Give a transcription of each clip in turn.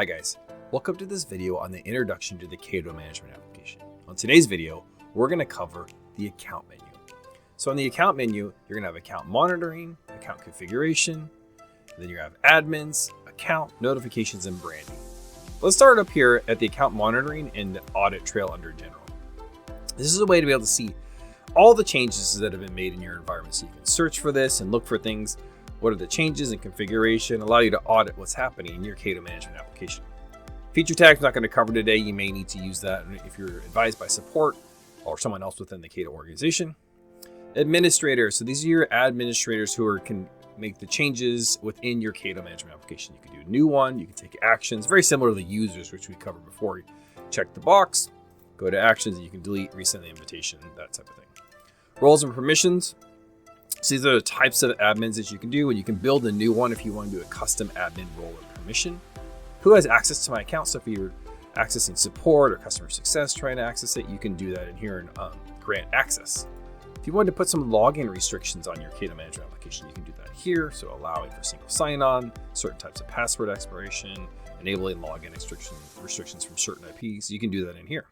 Hi guys, welcome to this video on the introduction to the Cato management application. On today's video, we're going to cover the account menu. So on the account menu, you're going to have account monitoring, account configuration, and then you have admins, account, notifications, and branding. Let's start up here at the account monitoring and the audit trail under general. This is a way to be able to see all the changes that have been made in your environment. So you can search for this and look for things. What are the changes in configuration? Allow you to audit what's happening in your Cato management application. Feature tags I'm not going to cover today. You may need to use that if you're advised by support or someone else within the Cato organization. Administrators. So these are your administrators who can make the changes within your Cato management application. You can do a new one. You can take actions. Very similar to the users, which we covered before. You check the box, go to actions, and you can delete, resend the invitation, that type of thing. Roles and permissions. So these are the types of admins that you can do, and you can build a new one if you want to do a custom admin role or permission. Who has access to my account? So if you're accessing support or customer success trying to access it, you can do that in here and grant access. If you wanted to put some login restrictions on your Cato management application, you can do that here. So allowing for single sign-on, certain types of password expiration, enabling login restrictions from certain IPs. You can do that in here.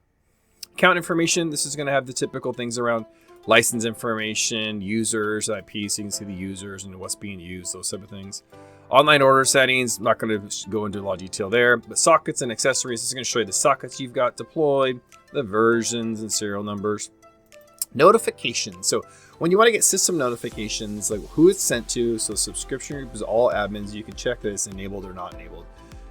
Account information, this is going to have the typical things around license information, users, IPs, so you can see the users and what's being used, those type of things. Online order settings, I'm not going to go into a lot of detail there, but sockets and accessories, this is going to show you the sockets you've got deployed, the versions and serial numbers. Notifications, so when you want to get system notifications, like who it's sent to, so subscription group is all admins, you can check that it's enabled or not enabled.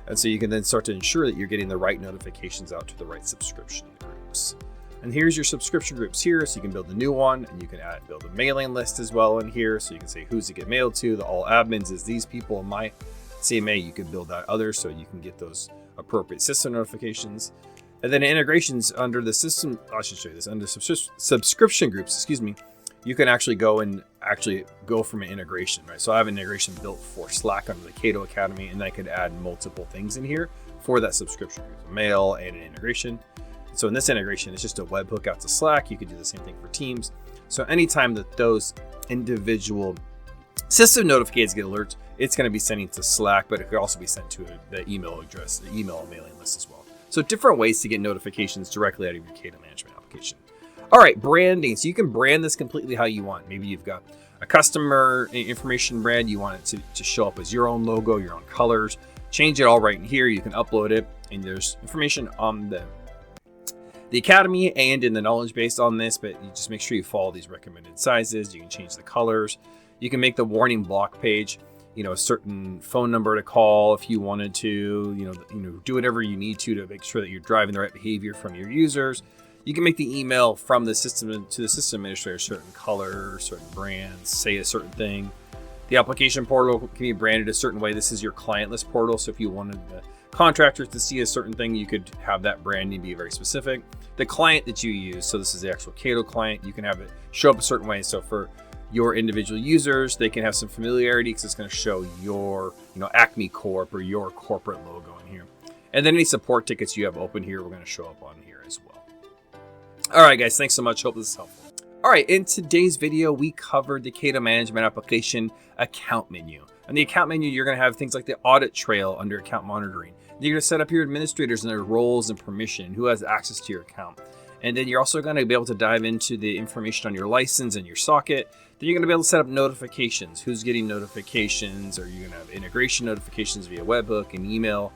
And so you can then start to ensure that you're getting the right notifications out to the right subscription groups. And here's your subscription groups here, so you can build a new one, and you can build a mailing list as well in here, so you can say who's to get mailed to. The all admins is these people. In my CMA, you can build that others, so you can get those appropriate system notifications. And then integrations under the system, I should show you this, under subscription groups, you can actually go from an integration, right? So I have an integration built for Slack under the Cato Academy, and I could add multiple things in here for that subscription group, mail and an integration. So in this integration, it's just a webhook out to Slack. You could do the same thing for Teams. So anytime that those individual system notifications get alerts, it's going to be sending to Slack, but it could also be sent to the email address, the email mailing list as well. So different ways to get notifications directly out of your Cato management application. All right, branding. So you can brand this completely how you want. Maybe you've got a customer information brand. You want it to show up as your own logo, your own colors. Change it all right in here. You can upload it, and there's information on the Academy and in the knowledge base on this, but you just make sure you follow these recommended sizes. You can change the colors. You can make the warning block page, a certain phone number to call if you wanted to, do whatever you need to make sure that you're driving the right behavior from your users. You can make the email from the system to the system administrator, certain color, certain brands, say a certain thing. The application portal can be branded a certain way. This is your client list portal. So if you wanted the contractors to see a certain thing, you could have that branding be very specific. The client that you use, so this is the actual Cato client, you can have it show up a certain way. So for your individual users, they can have some familiarity because it's going to show your, Acme Corp or your corporate logo in here. And then any support tickets you have open here, we're going to show up on here as well. All right, guys, thanks so much. Hope this is helpful. All right, in today's video, we covered the Cato management application account menu. On the account menu, you're going to have things like the audit trail under account monitoring. You're going to set up your administrators and their roles and permission, who has access to your account. And then you're also going to be able to dive into the information on your license and your socket. Then you're going to be able to set up notifications. Who's getting notifications? Are you going to have integration notifications via webhook and email?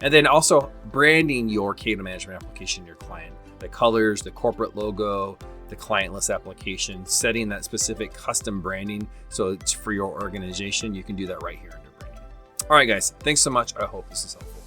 And then also branding your Cato management application, your client. The colors, the corporate logo, the client list application, setting that specific custom branding. So it's for your organization. You can do that right here under branding. All right, guys, thanks so much. I hope this is helpful.